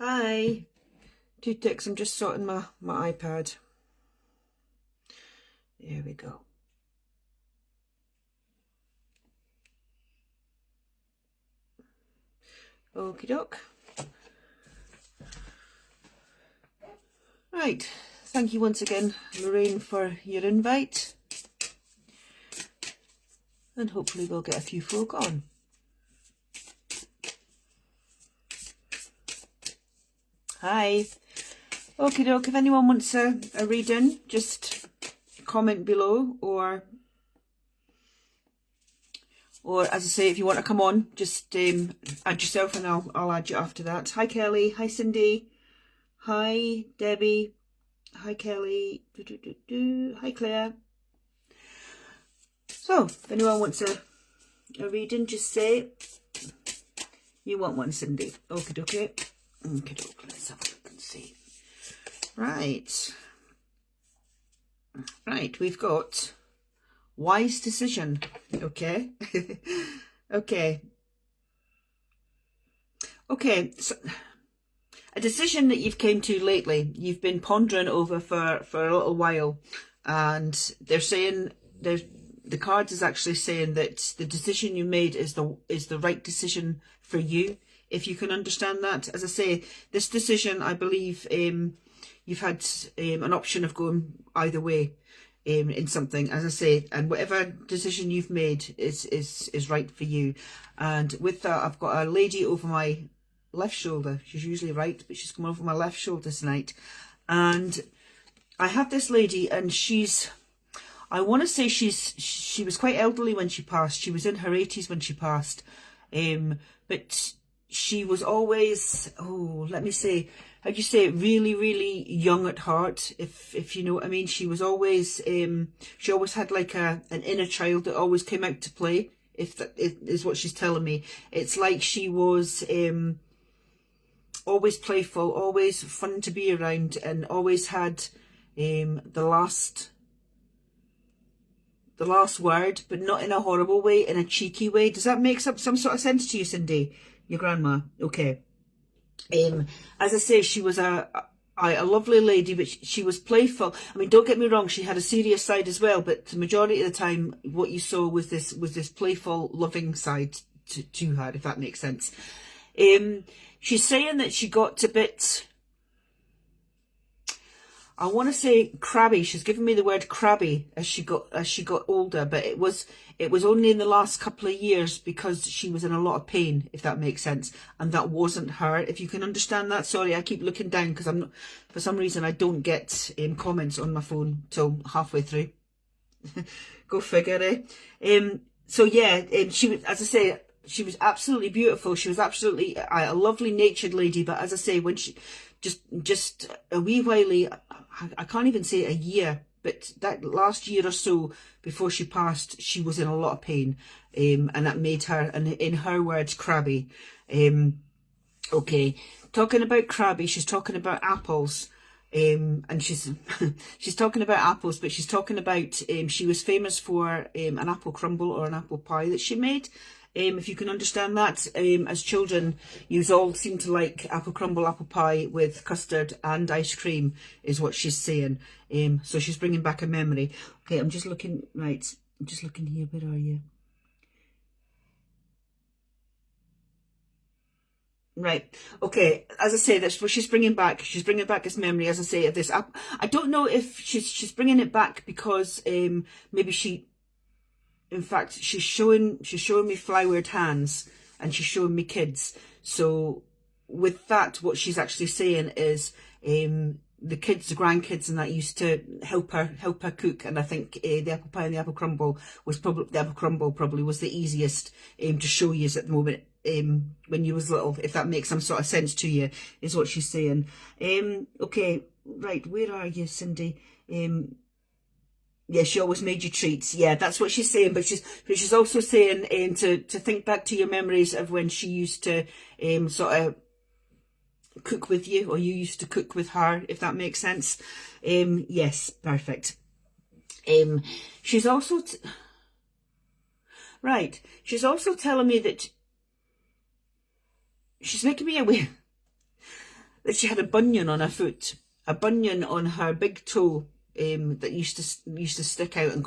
Hi. 2 ticks, I'm just sorting my iPad. There we go. Okie doke. Right, thank you once again, Lorraine, for your invite. And hopefully we'll get a few folk on. Hi. Okie doke, if anyone wants a reading, just comment below, or as I say, if you want to come on, just add yourself and I'll add you after that. Hi Kelly, hi Cindy, hi Debbie, hi Kelly, hi Claire. So, if anyone wants a reading, just say you want one, Cindy. Okie dokie. Okie doke, let's have a look and see. Right. Right, we've got wise decision. Okay. Okay. Okay, so a decision that you've came to lately, you've been pondering over for a little while, and they're saying, the cards is actually saying that the decision you made is the right decision for you, if you can understand that. As I say, this decision, I believe, you've had an option of going either way in something, as I say, and whatever decision you've made is right for you. And with that, I've got a lady over my left shoulder. She's usually right, but she's come over my left shoulder tonight. And I have this lady, and I want to say she was quite elderly when she passed. She was in her 80s when she passed. But she was always, let me say, how do you say it, really, really young at heart, if you know what I mean. She was always, she always had like an inner child that always came out to play, if that is what she's telling me. It's like she was always playful, always fun to be around, and always had the last word, but not in a horrible way, in a cheeky way. Does that make some sort of sense to you, Cindy? Your grandma? Okay. As I say, she was a lovely lady, but she was playful. I mean, don't get me wrong, she had a serious side as well, but the majority of the time what you saw was this playful, loving side to her, if that makes sense. She's saying that she got a bit, I want to say crabby. She's given me the word crabby as she got older, but it was only in the last couple of years, because she was in a lot of pain, if that makes sense, and that wasn't her, if you can understand that. Sorry, I keep looking down because I'm not, for some reason I don't get comments on my phone till halfway through. Go figure, eh? So yeah, she was, as I say, she was absolutely beautiful. She was absolutely a lovely natured lady, but as I say, when she just a wee while, I can't even say a year, but that last year or so before she passed, she was in a lot of pain, and that made her, and in her words, crabby. Okay, talking about crabby, she's talking about apples. And she's she's talking about apples, but she's talking about she was famous for an apple crumble or an apple pie that she made. If you can understand that, as children, you all seem to like apple crumble, apple pie with custard and ice cream, is what she's saying. So she's bringing back a memory. Okay, I'm just looking, right, I'm just looking here, where are you? Right. Okay. As I say, that's what she's bringing back. She's bringing back this memory, as I say, of this. I don't know if she's bringing it back because maybe in fact, she's showing me flowered hands, and she's showing me kids. So with that, what she's actually saying is the kids, the grandkids, and that used to help her cook. And I think the apple pie and the apple crumble probably was the easiest to show you at the moment. When you was little, if that makes some sort of sense to you, is what she's saying. Okay, right, where are you, Cindy? Yeah, she always made you treats. Yeah, that's what she's saying. But she's also saying to think back to your memories of when she used to sort of cook with you, or you used to cook with her, if that makes sense. Yes, perfect. She's also right. She's also telling me that she's making me aware. that she had a bunion on her foot, a bunion on her big toe, that used to stick out and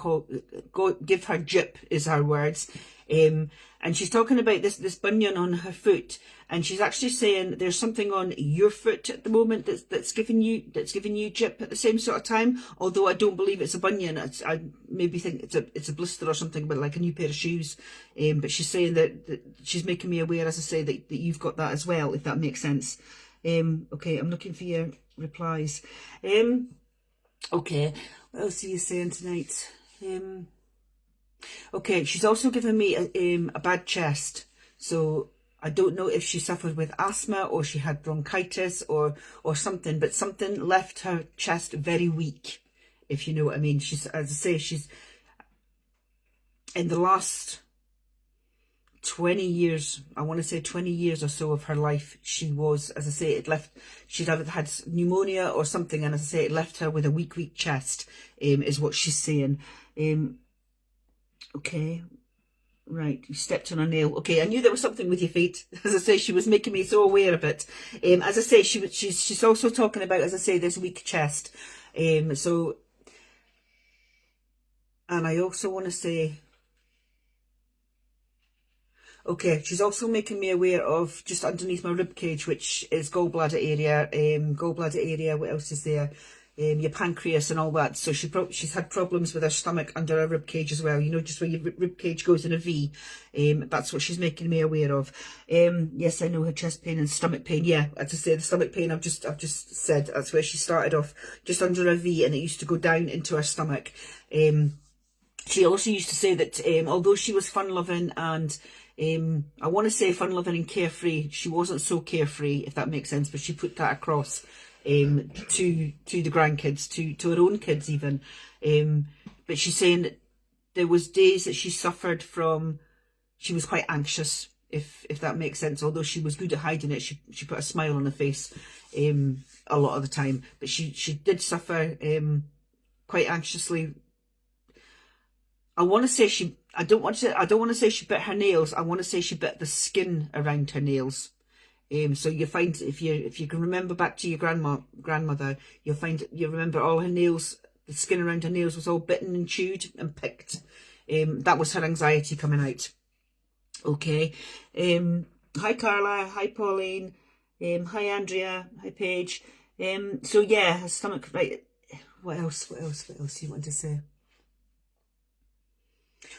give her jip, is her words. And she's talking about this bunion on her foot, and she's actually saying there's something on your foot at the moment that's giving you jip at the same sort of time. Although I don't believe it's a bunion, I maybe think it's a blister or something, but like a new pair of shoes. But she's saying that she's making me aware, as I say, that you've got that as well, if that makes sense. Okay, I'm looking for your replies. Okay, what else are you saying tonight? Okay, she's also given me a bad chest. So I don't know if she suffered with asthma or she had bronchitis or something, but something left her chest very weak, if you know what I mean. She's, as I say, she's in the last 20 years, I want to say 20 years or so of her life, she was, as I say, she'd either had pneumonia or something, and as I say, it left her with a weak chest, is what she's saying. Okay, right, you stepped on a nail. Okay, I knew there was something with your feet. As I say, she was making me so aware of it. As I say, she's also talking about, as I say, this weak chest. So, and I also want to say, okay, she's also making me aware of just underneath my rib cage, which is gallbladder area. What else is there? Your pancreas and all that. So she's had problems with her stomach under her rib cage as well. You know, just where your rib cage goes in a V. That's what she's making me aware of. Yes, I know her chest pain and stomach pain. Yeah, as I say, the stomach pain I've just said, that's where she started off, just under a V, and it used to go down into her stomach. She also used to say that although she was fun-loving and I want to say fun-loving and carefree, she wasn't so carefree, if that makes sense, but she put that across to the grandkids, to her own kids even. But she's saying that there was days that she suffered from, she was quite anxious, if that makes sense. Although she was good at hiding it, she put a smile on her face a lot of the time. But she did suffer quite anxiously. I want to say I don't want to say she bit her nails. I want to say she bit the skin around her nails. So you find, if you can remember back to your grandmother, you'll find you remember all her nails, the skin around her nails was all bitten and chewed and picked. That was her anxiety coming out. Okay. Hi Carla. Hi Pauline. Hi Andrea. Hi Paige. So yeah, her stomach. Right. What else do you want to say?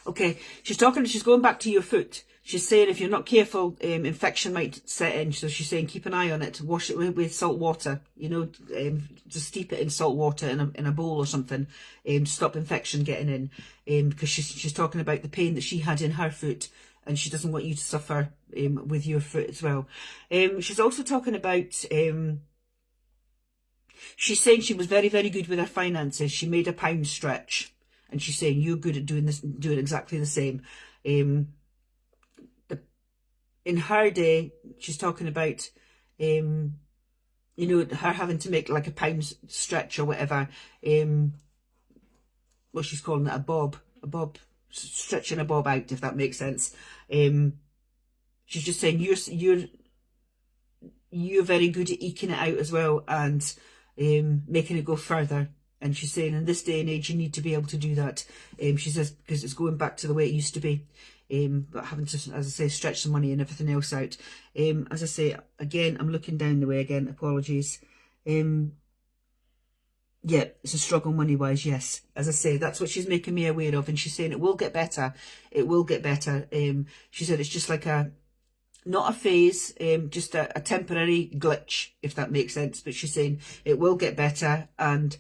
Okay, she's going back to your foot. She's saying if you're not careful, infection might set in. So she's saying keep an eye on it. Wash it with salt water. You know, just steep it in salt water in a bowl or something. To stop infection getting in. Because she's talking about the pain that she had in her foot, and she doesn't want you to suffer with your foot as well. She's also talking about. She's saying she was very, very good with her finances. She made a pound stretch. And she's saying you're good at doing exactly the same. In her day, she's talking about, you know, her having to make like a pound stretch or whatever. Well, she's calling it a bob, stretching a bob out, if that makes sense. She's just saying you're very good at eking it out as well, and making it go further. And she's saying in this day and age, you need to be able to do that. She says, because it's going back to the way it used to be. But having to, as I say, stretch the money and everything else out. As I say, again, I'm looking down the way again. Apologies. Yeah, it's a struggle money-wise, yes. As I say, that's what she's making me aware of. And she's saying it will get better. It will get better. She said it's just like not a phase, just a temporary glitch, if that makes sense. But she's saying it will get better. And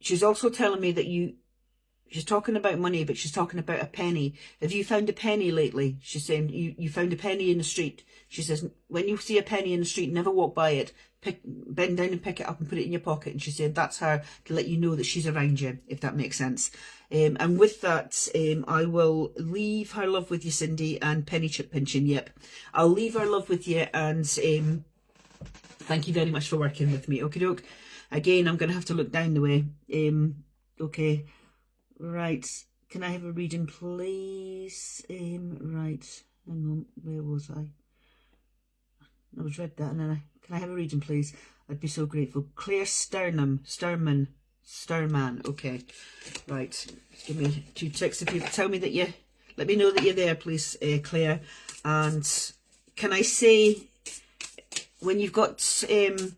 she's also telling me that she's talking about money, but she's talking about a penny. Have you found a penny lately? She's saying you found a penny in the street. She says, when you see a penny in the street, never walk by it. Bend down and pick it up and put it in your pocket. And she said that's her to let you know that she's around you, if that makes sense. And with that, I will leave her love with you, Cindy, and penny chip pinching. Yep, I'll leave her love with you, and thank you very much for working with me. Okie doke. Again, I'm going to have to look down the way. Okay, right. Can I have a reading, please? Right, hang on. Where was I? I was read that, and then can I have a reading, please? I'd be so grateful. Claire Sterman. Okay, right. Give me 2 ticks if you tell me that you. Let me know that you're there, please, Claire. And can I say, when you've got an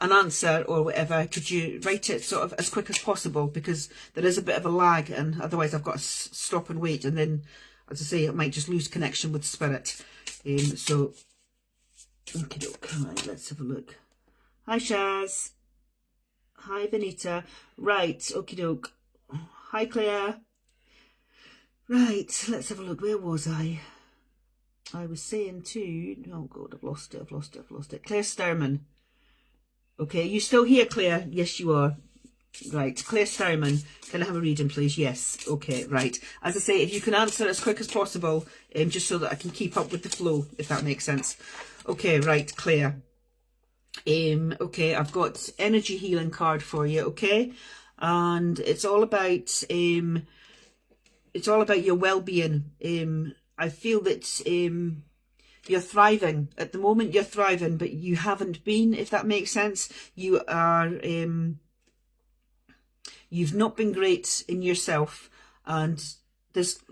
answer or whatever, could you write it sort of as quick as possible, because there is a bit of a lag, and otherwise I've got to stop and wait, and then, as I say, I might just lose connection with spirit. So, okay, right, let's have a look. Hi, Shaz. Hi, Benita. Right, okie doke. Hi, Claire. Right, let's have a look. Where was I? I was saying to... Oh, God, I've lost it. Claire Sterman. Okay, you still here, Claire? Yes, you are. Right, Claire Sterman. Can I have a reading, please? Yes. Okay, right. As I say, if you can answer as quick as possible, just so that I can keep up with the flow, if that makes sense. Okay, right, Claire. Okay, I've got energy healing card for you, okay? And it's all about your well-being. I feel that you're thriving. At the moment you're thriving, but you haven't been, if that makes sense. You are you've not been great in yourself, and this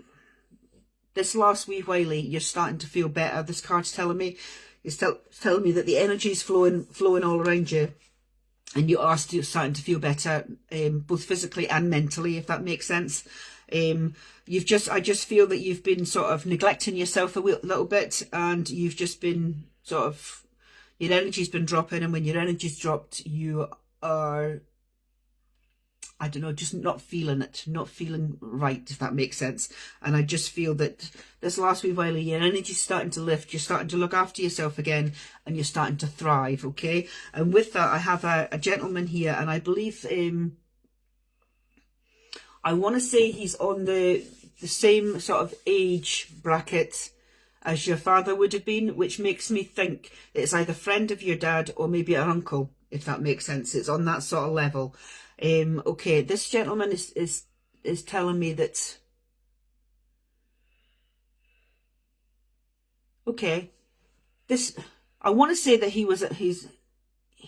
last wee while you're starting to feel better. This card's telling me, it's telling me that the energy is flowing all around you, and you are still starting to feel better, both physically and mentally, if that makes sense. I just feel that you've been sort of neglecting yourself a little bit, and you've just been sort of, your energy's been dropping, and when your energy's dropped, you are, I don't know, just not feeling it, not feeling right, if that makes sense. And I just feel that this last wee while your energy's starting to lift, you're starting to look after yourself again, and you're starting to thrive, okay? And with that, I have a gentleman here, and I believe, I want to say he's on the same sort of age bracket as your father would have been, which makes me think it's either a friend of your dad or maybe an uncle, if that makes sense. It's on that sort of level. Okay, this gentleman is telling me that, okay, this, I want to say that he's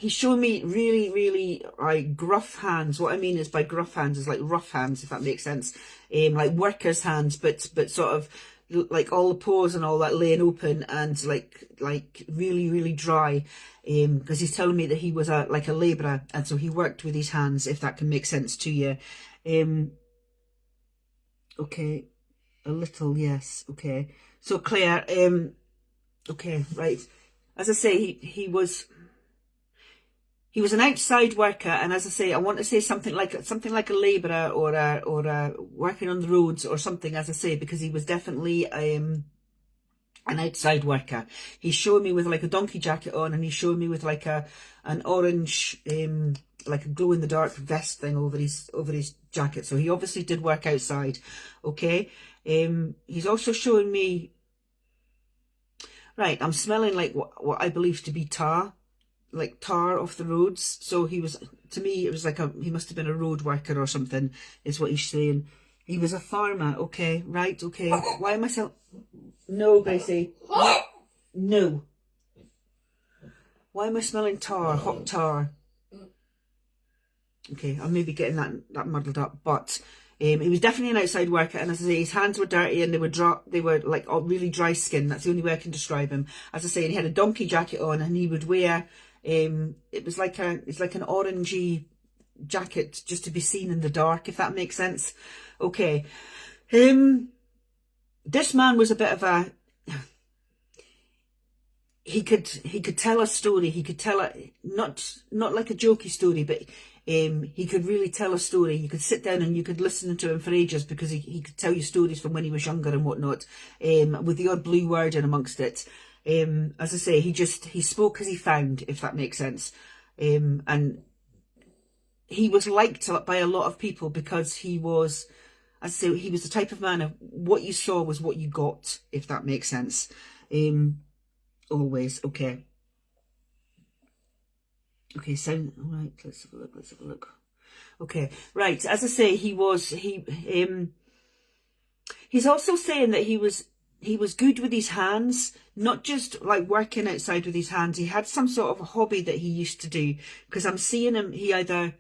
showing me really like gruff hands. What I mean is by gruff hands is like rough hands, if that makes sense. Like workers' hands, but sort of like all the pores and all that laying open, and like really dry. Because he's telling me that he was like a labourer, and so he worked with his hands, if that can make sense to you. Okay, a little, yes. Okay, so Claire, okay, right. As I say, he was an outside worker, and as I say, I want to say something like a labourer or a working on the roads or something, as I say, because he was definitely an outside worker. He's showing me with like a donkey jacket on, and he's showing me with like an orange like a glow in the dark vest thing over his jacket. So he obviously did work outside. Okay. He's also showing me, right, I'm smelling like what I believe to be tar. Like tar off the roads. So he was, to me, it was like he must have been a road worker or something, is what he's saying. He was a farmer. Okay, right, okay. Why am I so... No, Gracie. No. Why am I smelling tar? Hot tar. Okay, I'm maybe getting that muddled up, but he was definitely an outside worker, and as I say, his hands were dirty, and they were like really dry skin. That's the only way I can describe him. As I say, and he had a donkey jacket on, and he would wear it's like an orangey jacket just to be seen in the dark, if that makes sense. Okay. This man was a bit of a, he could tell a story. He could tell it, not like a jokey story, but he could really tell a story. You could sit down and you could listen to him for ages, because he could tell you stories from when he was younger and whatnot, with the odd blue word in amongst it. As I say, he spoke as he found, if that makes sense. And he was liked by a lot of people because he was, as I say, he was the type of man of what you saw was what you got, if that makes sense. Always. Okay. Okay, sound right. Let's have a look. Okay, right. As I say, he's also saying that he he was good with his hands, not just like working outside with his hands. He had some sort of a hobby that he used to do, because I'm seeing him, he either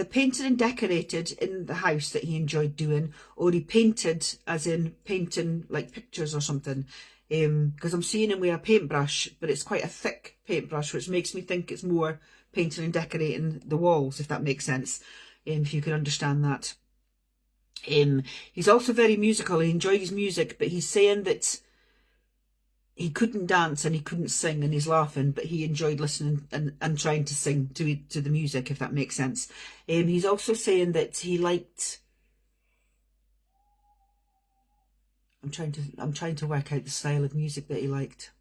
painted and decorated in the house that he enjoyed doing, or he painted, as in painting like pictures or something. Because I'm seeing him with a paintbrush, but it's quite a thick paintbrush, which makes me think it's more painting and decorating the walls, if that makes sense, if you can understand that. He's also very musical. He enjoyed his music, but he's saying that he couldn't dance and he couldn't sing, and he's laughing, but he enjoyed listening and trying to sing to the music, if that makes sense. He's also saying that he liked, I'm trying to work out the style of music that he liked.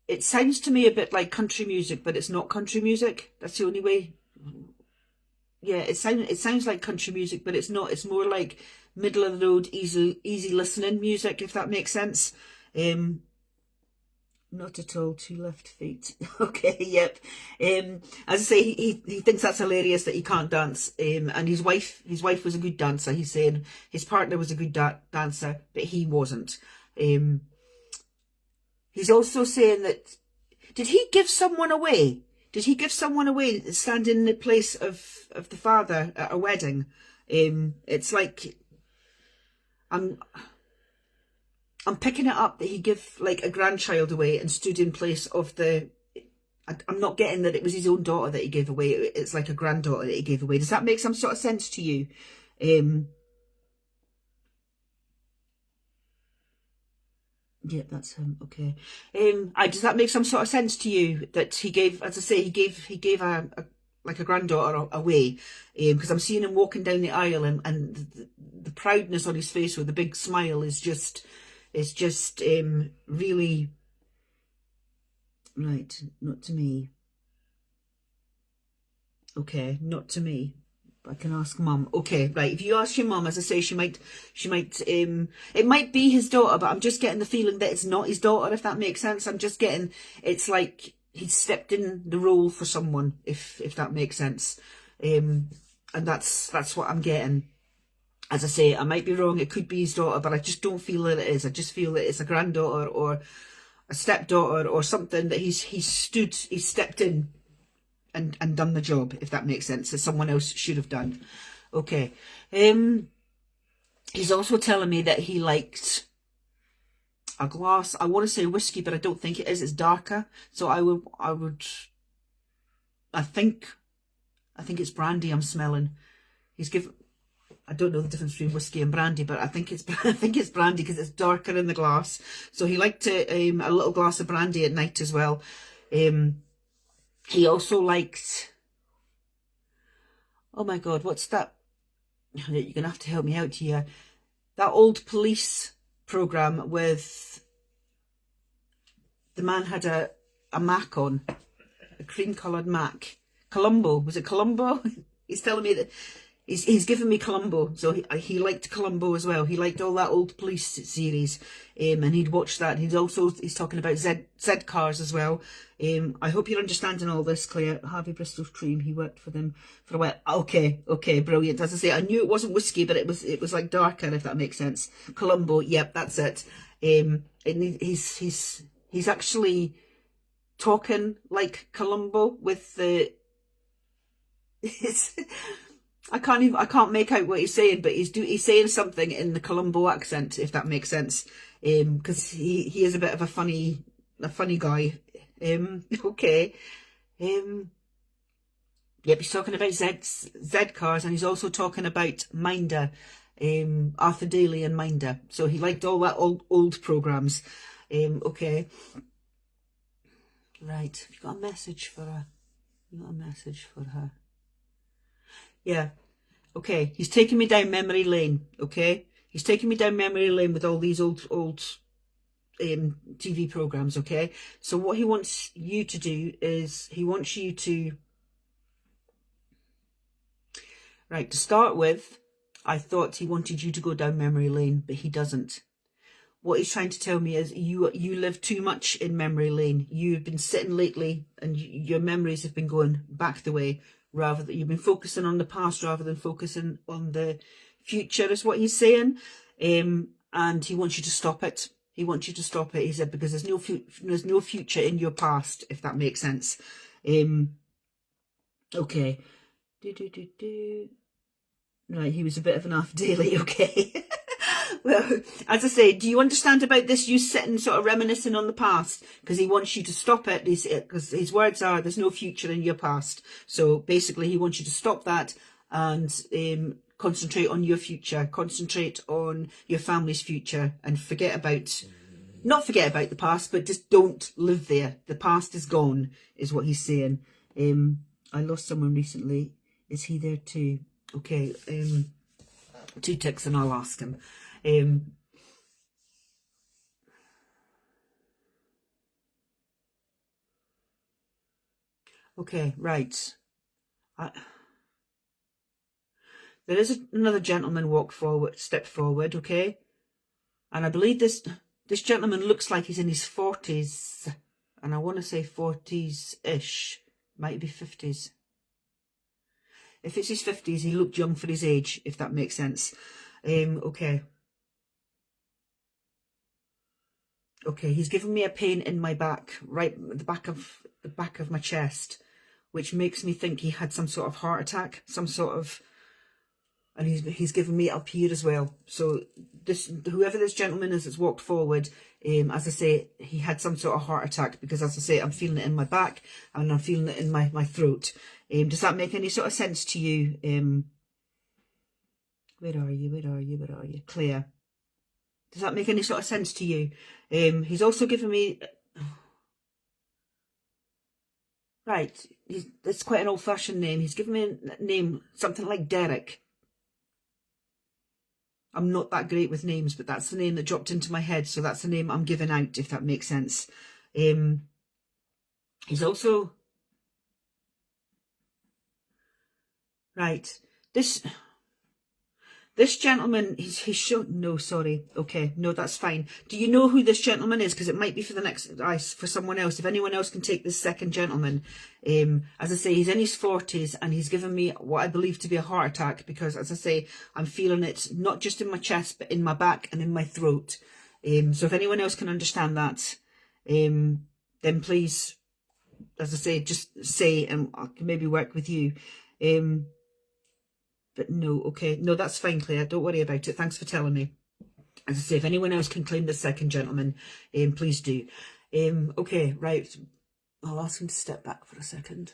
It sounds to me a bit like country music, but it's not country music. That's the only way. Yeah, it sounds like country music, but it's not. It's more like middle of the road, easy listening music, if that makes sense. Not at all 2 left feet. Okay, yep. As I say, he thinks that's hilarious that he can't dance. And his wife was a good dancer. He's saying his partner was a good dancer, but he wasn't. He's also saying that, did he give someone away? Did he give someone away standing in the place of the father at a wedding? It's like, I'm picking it up that he gave like a grandchild away and stood in place of the, I'm not getting that it was his own daughter that he gave away. It's like a granddaughter that he gave away. Does that make some sort of sense to you? Yeah, that's him. Okay. Does that make some sort of sense to you that he gave, as I say, he gave a like a granddaughter away? Because I'm seeing him walking down the aisle, and the proudness on his face with the big smile is just really right. Not to me. Okay, not to me. I can ask mum. Okay, right. If you ask your mum, as I say, she might, it might be his daughter, but I'm just getting the feeling that it's not his daughter, if that makes sense. I'm just getting, it's like he's stepped in the role for someone, if that makes sense. And that's what I'm getting. As I say, I might be wrong. It could be his daughter, but I just don't feel that it is. I just feel that it's a granddaughter or a stepdaughter or something that he's stepped in and done the job, if that makes sense, that someone else should have done. Okay. He's also telling me that he liked a glass, I want to say whiskey, but I don't think it is. It's darker. So I think it's brandy I'm smelling. He's given, I don't know the difference between whiskey and brandy, but I think it's brandy because it's darker in the glass. So he liked a little glass of brandy at night as well. He also liked, oh my God, what's that? You're going to have to help me out here. That old police programme with the man had a Mac on, a cream coloured Mac. Columbo, was it Columbo? He's telling me that he's given me Columbo, so he liked Columbo as well. He liked all that old police series, and he'd watched that. He's talking about Z cars as well. I hope you're understanding all this, Claire. Harvey Bristol's cream. He worked for them for a while. Okay, brilliant. As I say, I knew it wasn't whiskey, but it was like darker, if that makes sense. Columbo, yep, that's it. And he's actually talking like Columbo with the. I can't make out what he's saying, but he's saying something in the Columbo accent, if that makes sense. Because he is a bit of a funny guy. Okay. Yep, he's talking about Z cars, and he's also talking about Minder, Arthur Daly and Minder. So he liked all that old programs. Okay. Right. Have you got a message for her? You got a message for her? Yeah. Okay. He's taking me down memory lane. Okay. He's taking me down memory lane with all these old TV programs. Okay. So what he wants you to do is he wants you to, right, to start with, I thought he wanted you to go down memory lane, but he doesn't. What he's trying to tell me is you live too much in memory lane. You've been sitting lately and your memories have been going back the way, rather than you've been focusing on the past rather than focusing on the future is what he's saying. And he wants you to stop it. He wants you to stop it. He said, because there's no future in your past, if that makes sense. Okay. Right, he was a bit of an off daily, okay. Well, as I say, do you understand about this? You sitting sort of reminiscing on the past, because he wants you to stop it. Because his words are, there's no future in your past. So basically, he wants you to stop that and concentrate on your future. Concentrate on your family's future and not forget about the past, but just don't live there. The past is gone, is what he's saying. I lost someone recently. Is he there too? Okay, 2 ticks and I'll ask him. Okay, right. There is another gentleman step forward, okay? And I believe this gentleman looks like he's in his 40s. And I want to say 40s-ish. Might be 50s. If it's his 50s, he looked young for his age, if that makes sense. Okay. Okay, he's given me a pain in my back, right at the back of my chest, which makes me think he had some sort of heart attack, and he's given me up here as well. So whoever this gentleman is that's walked forward, as I say, he had some sort of heart attack, because as I say, I'm feeling it in my back and I'm feeling it in my throat. Does that make any sort of sense to you? Where are you? Claire. Does that make any sort of sense to you? He's also given me... Right, that's quite an old-fashioned name. He's given me a name, something like Derek. I'm not that great with names, but that's the name that dropped into my head, so that's the name I'm giving out, if that makes sense. He's also... Right, this gentleman, he's shown... No, sorry. Okay, no, that's fine. Do you know who this gentleman is? Because it might be for the next... for someone else. If anyone else can take this second gentleman. As I say, he's in his 40s and he's given me what I believe to be a heart attack, because, as I say, I'm feeling it not just in my chest, but in my back and in my throat. So if anyone else can understand that, then please, as I say, just say, and I can maybe work with you. But no, okay. No, that's fine, Claire. Don't worry about it. Thanks for telling me. As I say, if anyone else can claim the second gentleman, please do. Okay, right. I'll ask him to step back for a second.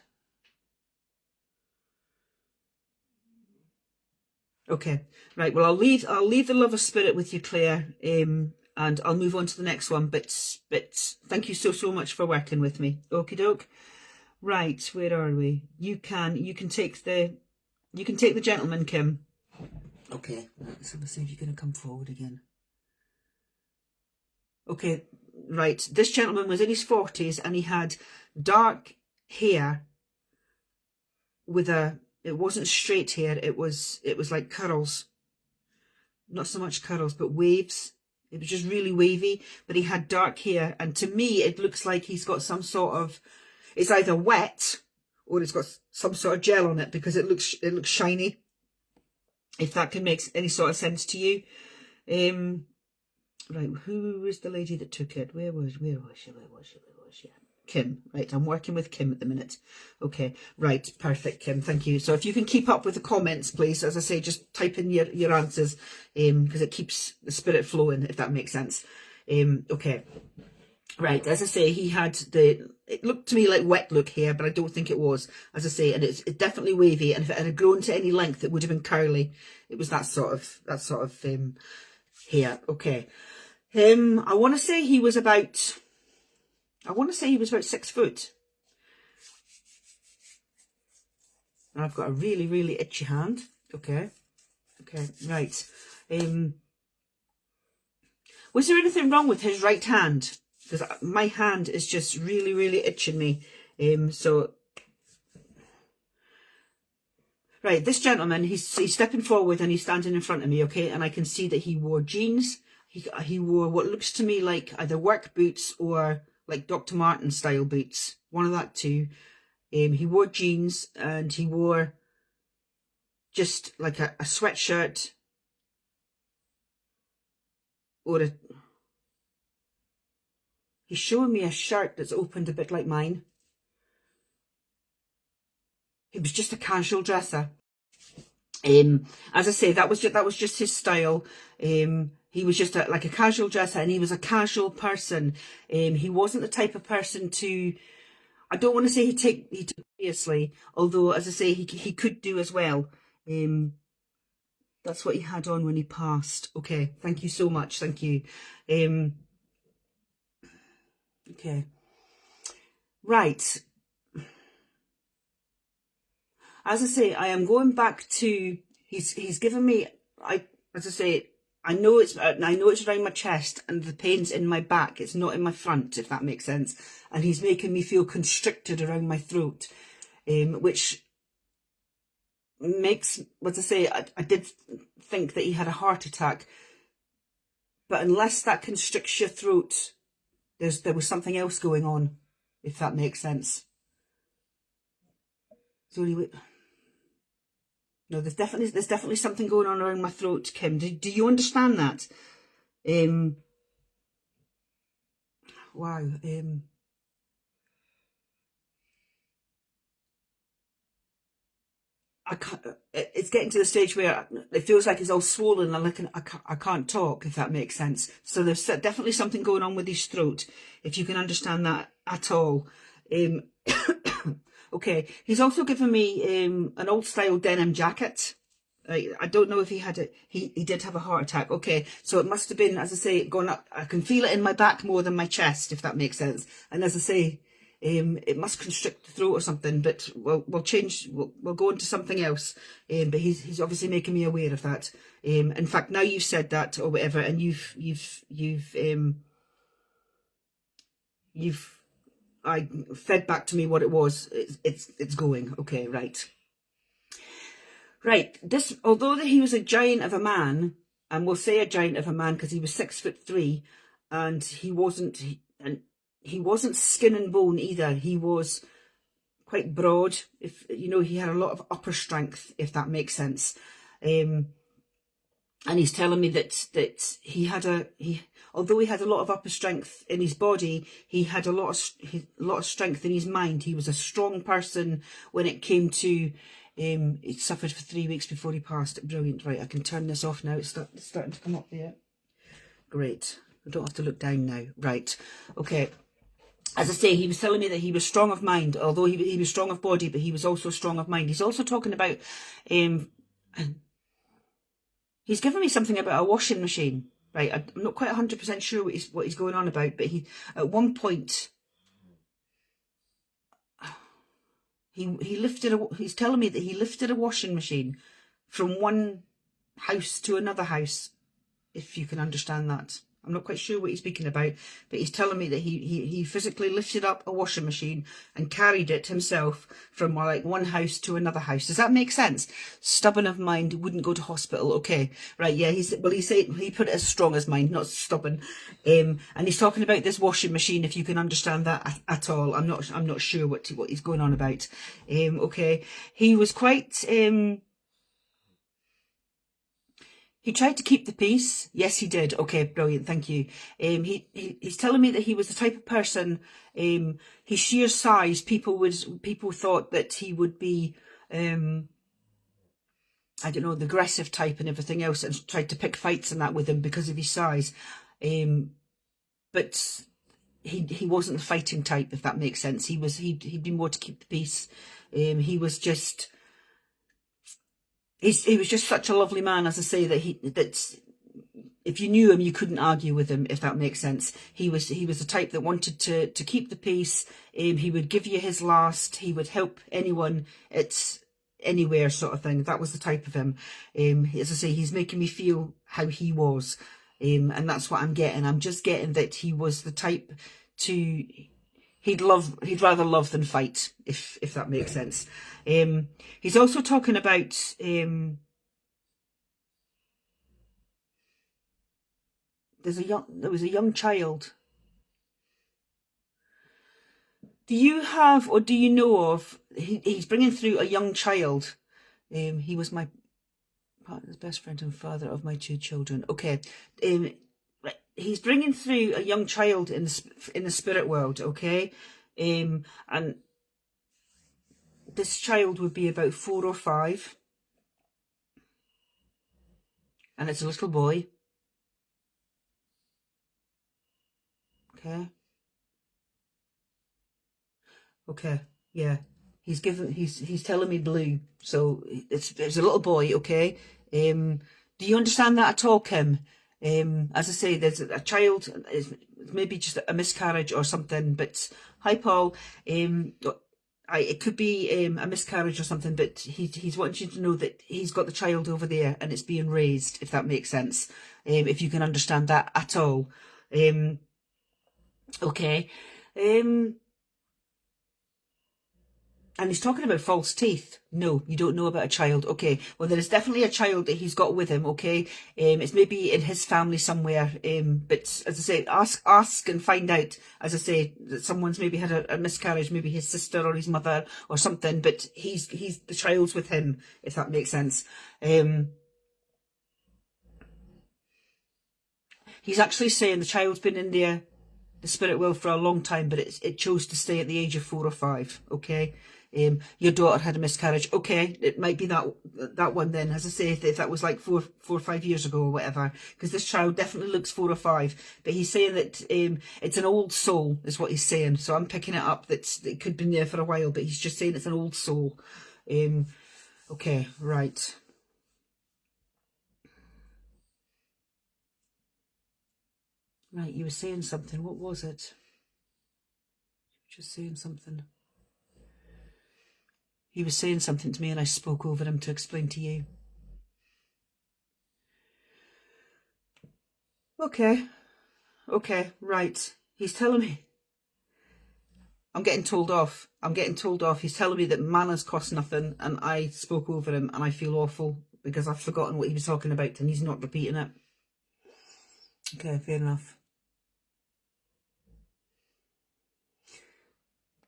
Okay, right. Well, I'll leave the love of spirit with you, Claire, and I'll move on to the next one. But thank you so much for working with me. Okie doke. Right, where are we? You can take the gentleman, Kim. Okay, let's have a see if you're going to come forward again. Okay, right. This gentleman was in his 40s and he had dark hair with it wasn't straight hair, it was like curls. Not so much curls, but waves. It was just really wavy, but he had dark hair, and to me it looks like he's got some sort of... It's either wet or it's got some sort of gel on it, because it looks shiny, if that can make any sort of sense to you. Right, who was the lady that took it? Where was she? Kim. Right, I'm working with Kim at the minute. Okay, right, perfect, Kim, thank you. So if you can keep up with the comments, please, as I say, just type in your answers, because it keeps the spirit flowing, if that makes sense. Okay. Right, as I say, he had it looked to me like wet look hair, but I don't think it was, as I say, and it's definitely wavy, and if it had grown to any length, it would have been curly. It was that sort of hair. Okay. I want to say he was about 6 foot. And I've got a really itchy hand. Okay, right. Was there anything wrong with his right hand? Because my hand is just really itching me. So, right, this gentleman, he's stepping forward and he's standing in front of me, okay? And I can see that he wore jeans. He wore what looks to me like either work boots or like Dr. Martens style boots. One of that two. He wore jeans and he wore just like a sweatshirt or he's showing me a shirt that's opened a bit like mine. He was just a casual dresser. As I say, that was just his style. He was just like a casual dresser, and he was a casual person. He wasn't the type of person to, I don't want to say he took seriously, although as I say, he could do as well. That's what he had on when he passed. Okay, thank you so much. Thank you. Okay. Right. As I say, I am going back to, he's given me, as I say, I know it's around my chest, and the pain's in my back. It's not in my front, if that makes sense. And he's making me feel constricted around my throat, which makes, as I say, I did think that he had a heart attack. But unless that constricts your throat, there was something else going on, if that makes sense. So anyway, no, there's definitely something going on around my throat, Kim. Do you understand that? Wow. I can't, it's getting to the stage where it feels like it's all swollen and I can't talk, if that makes sense. So there's definitely something going on with his throat, if you can understand that at all. Okay, he's also given me an old style denim jacket. I don't know if he had it. He did have a heart attack. Okay, so it must have been, as I say, gone up. I can feel it in my back more than my chest, if that makes sense. And as I say, it must constrict the throat or something. But we'll change. We'll go into something else. But he's obviously making me aware of that. In fact, now you've said that or whatever, and I fed back to me what it was. It's going. Okay, right. Right, although he was a giant of a man, and we'll say a giant of a man because he was 6'3", and he wasn't skin and bone either. He was quite broad. If you know, he had a lot of upper strength, if that makes sense. And he's telling me that although he had a lot of upper strength in his body, he had a lot of strength in his mind. He was a strong person when it came to. He suffered for 3 weeks before he passed. Brilliant. Right, I can turn this off now. It's starting to come up there. Great. I don't have to look down now. Right. Okay. As I say, he was telling me that he was strong of mind, although he was strong of body, but he was also strong of mind. He's also talking about, he's given me something about a washing machine. Right. I'm not quite 100% sure what he's going on about, but at one point, he's telling me that he lifted a washing machine from one house to another house, if you can understand that. I'm not quite sure what he's speaking about, but he's telling me that he physically lifted up a washing machine and carried it himself from like one house to another house. Does that make sense? Stubborn of mind, wouldn't go to hospital. Okay, right, yeah. He put it as strong as mind, not stubborn. And he's talking about this washing machine. If you can understand that at all, I'm not sure what he's going on about. Okay, he was quite. He tried to keep the peace. Yes, he did. Okay, brilliant. Thank you. He's telling me that he was the type of person, his sheer size, people thought that he would be, I don't know, the aggressive type and everything else, and tried to pick fights and that with him because of his size. But he wasn't the fighting type, if that makes sense. He'd be more to keep the peace. He was just. He was just such a lovely man, as I say, that if you knew him, you couldn't argue with him, if that makes sense. He was the type that wanted to keep the peace. He would give you his last. He would help anyone. It's anywhere sort of thing. That was the type of him. As I say, he's making me feel how he was, and that's what I'm getting. I'm just getting that he was the type to. He'd rather love than fight, if that makes sense. He's also talking about there was a young child. Do you have, or do you know of? He's bringing through a young child. He was my partner's best friend and father of my 2 children. Okay. he's bringing through a young child in the spirit world, okay? And this child would be about 4 or 5, and it's a little boy. Okay, yeah. He's telling me blue, so it's a little boy, okay? Do you understand that at all, Kim? As I say, there's a child, it's maybe just a miscarriage or something, but hi Paul. It could be a miscarriage or something, but he's wanting you to know that he's got the child over there and it's being raised, if that makes sense. If you can understand that at all. Okay. And he's talking about false teeth. No, you don't know about a child. Okay, well, there is definitely a child that he's got with him, okay? It's maybe in his family somewhere. But as I say, ask and find out. As I say, that someone's maybe had a miscarriage, maybe his sister or his mother or something, but he's the child's with him, if that makes sense. He's actually saying the child's been in the spirit world for a long time, but it chose to stay at the age of 4 or 5, okay? Your daughter had a miscarriage. Okay, it might be that one then. As I say, if that was like 4 or 5 years ago or whatever, because this child definitely looks 4 or 5. But he's saying that it's an old soul, is what he's saying. So I'm picking it up that it could have been there for a while, but he's just saying it's an old soul. Okay, right. Right, you were saying something. What was it? Just saying something. He was saying something to me and I spoke over him to explain to you. Okay, right. He's telling me. I'm getting told off. He's telling me that manners cost nothing, and I spoke over him and I feel awful because I've forgotten what he was talking about and he's not repeating it. Okay, fair enough.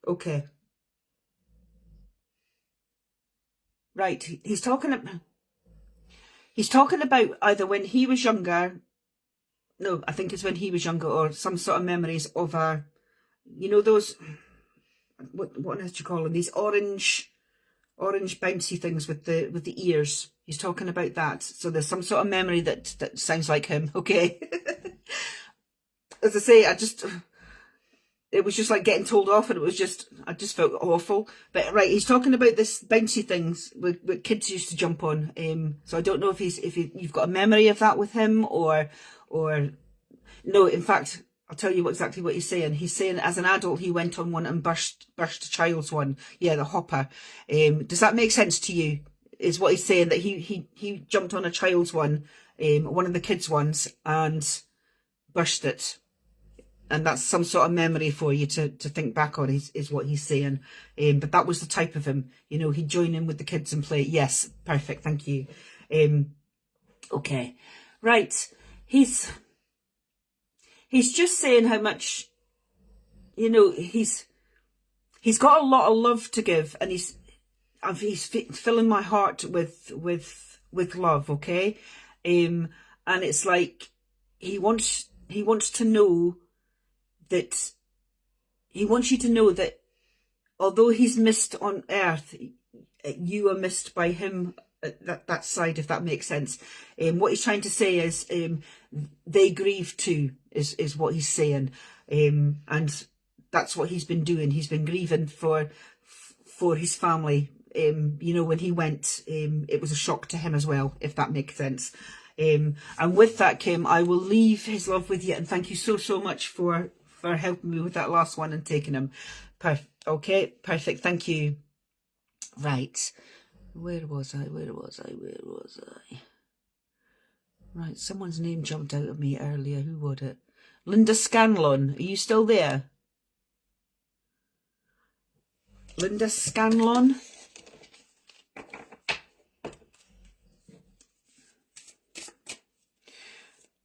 Okay. Right, he's talking about either when he was younger. No, I think it's when he was younger, or some sort of memories of those, what on earth do you call them? These orange bouncy things with the ears. He's talking about that. So there's some sort of memory that sounds like him. Okay. As I say, it was just like getting told off, and I just felt awful. But right, he's talking about this bouncy things with kids used to jump on. So I don't know if you've got a memory of that with him or no. In fact, I'll tell you exactly what he's saying. He's saying as an adult he went on one and burst a child's one. Yeah, the hopper. Does that make sense to you? Is what he's saying, that he jumped on a child's one, one of the kids' ones, and burst it. And that's some sort of memory for you to think back on, is what he's saying. But that was the type of him. He'd join in with the kids and play. Yes, perfect, thank you. Okay, right. He's just saying how much, he's got a lot of love to give, and he's filling my heart with love, okay? And it's like he wants to know that he wants you to know that although he's missed on earth, you are missed by him at that side, if that makes sense. What he's trying to say is they grieve too, is what he's saying. And that's what he's been doing. He's been grieving for his family. When he went, it was a shock to him as well, if that makes sense. And with that, Kim, I will leave his love with you, and thank you so much for helping me with that last one and taking him. Okay, perfect, thank you. Right, where was I? Right, someone's name jumped out of me earlier. Who was it? Linda Scanlon, are you still there? Linda Scanlon?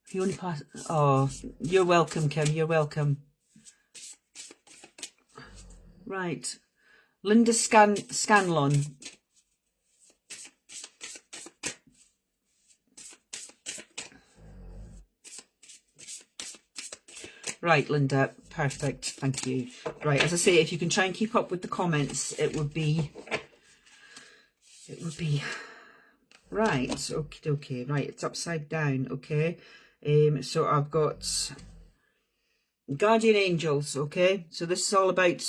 You only pass. Oh, you're welcome, Kim. You're welcome. Right, Linda Scanlon. Right, Linda, perfect, thank you. Right, as I say, if you can try and keep up with the comments, it would be right. Okay, right, it's upside down. Okay, so I've got guardian angels. Okay, so this is all about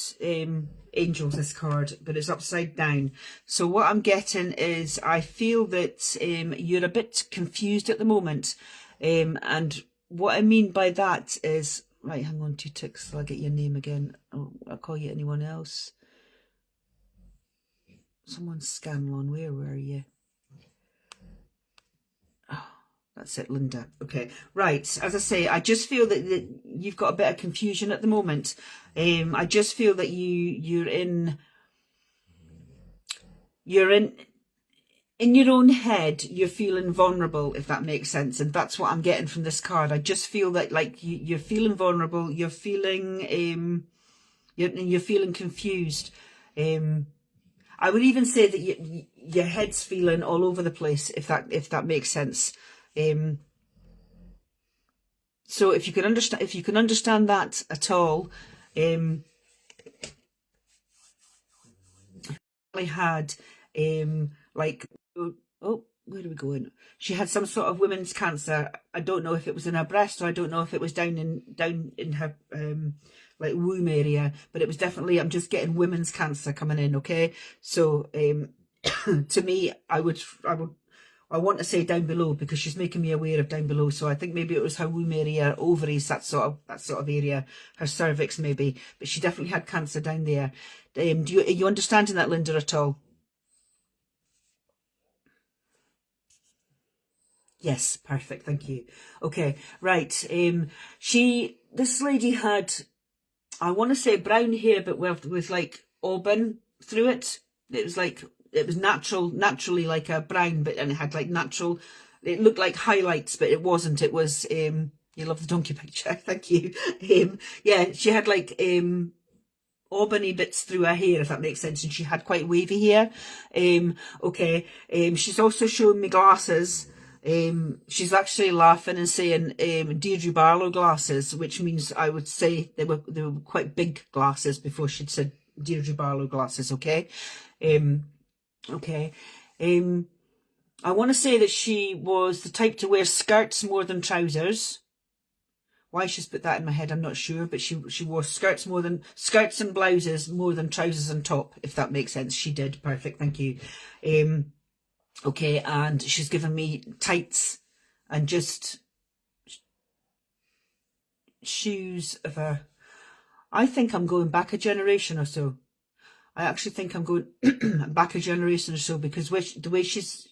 angels, this card, but it's upside down. So what I'm getting is, I feel that you're a bit confused at the moment, and what I mean by that is, right, hang on 2 ticks till I get your name again. I'll call you anyone else. Someone Scanlon, where were you? Oh, that's it, Linda. Okay, right. As I say, I just feel that you've got a bit of confusion at the moment. I just feel that you're in your own head. You're feeling vulnerable, if that makes sense, and that's what I'm getting from this card. I just feel that, like, you're feeling vulnerable. You're feeling you're feeling confused. I would even say that your head's feeling all over the place, if that makes sense. So if you can understand that at all, I had like, oh, where are we going? She had some sort of women's cancer. I don't know if it was in her breast, or I don't know if it was down in her like womb area, but it was definitely, I'm just getting women's cancer coming in. Okay, so to me, I want to say down below, because she's making me aware of down below. So I think maybe it was her womb area, ovaries, that sort of area, her cervix maybe. But she definitely had cancer down there. Are you understanding that, Linda, at all? Yes, perfect. Thank you. Okay, right. This lady had, I want to say brown hair, but with like auburn through it. It was like, it was naturally like a brown, and it had like natural, it looked like highlights, but it wasn't. It was, you love the donkey picture. Thank you. Yeah, she had like, auburny bits through her hair, if that makes sense, and she had quite wavy hair. Okay. She's also showing me glasses. She's actually laughing and saying Deirdre Barlow glasses, which means I would say they were quite big glasses before she'd said Deirdre Barlow glasses. Okay. Okay. I want to say that she was the type to wear skirts more than trousers. Why she's put that in my head, I'm not sure, but she wore skirts and blouses more than trousers and top, if that makes sense. She did. Perfect, thank you. Okay, and she's given me tights and just shoes of a, I think I'm going back a generation or so. I actually think I'm going back a generation or so, because the way she's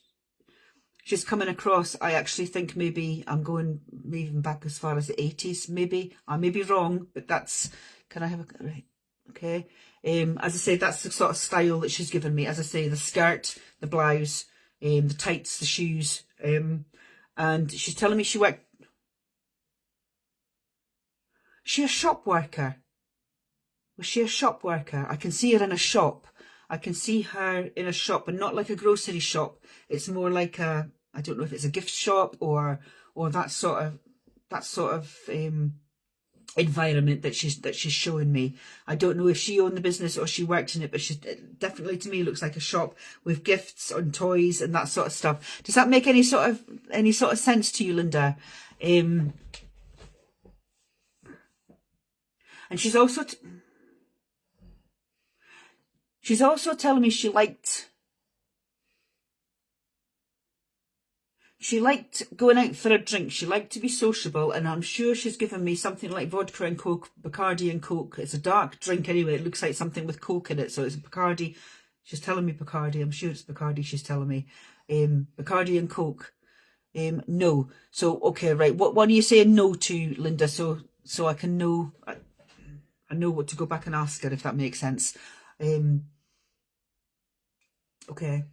coming across, I actually think maybe I'm going even back as far as the 80s, maybe. I may be wrong, but that's, can I have a, right, okay. As I say, that's the sort of style that she's given me. As I say, the skirt, the blouse, the tights, the shoes, and she's telling me she worked, she a shop worker? Was she a shop worker? I can see her in a shop. I can see her in a shop, but not like a grocery shop. It's more like a, I don't know if it's a gift shop or that sort of environment that she's showing me. I don't know if she owned the business or she worked in it, but she definitely, to me, looks like a shop with gifts and toys and that sort of stuff. Does that make any sort of sense to you, Linda? And she's also telling me she liked going out for a drink. She liked to be sociable, and I'm sure she's given me something like vodka and Coke, Bacardi and Coke. It's a dark drink anyway. It looks like something with Coke in it, so it's a Bacardi. She's telling me Bacardi. I'm sure it's Bacardi she's telling me. Bacardi and Coke. No. So, okay, right. What are you saying no to, Linda? So I can know, I know what to go back and ask her, if that makes sense. Okay.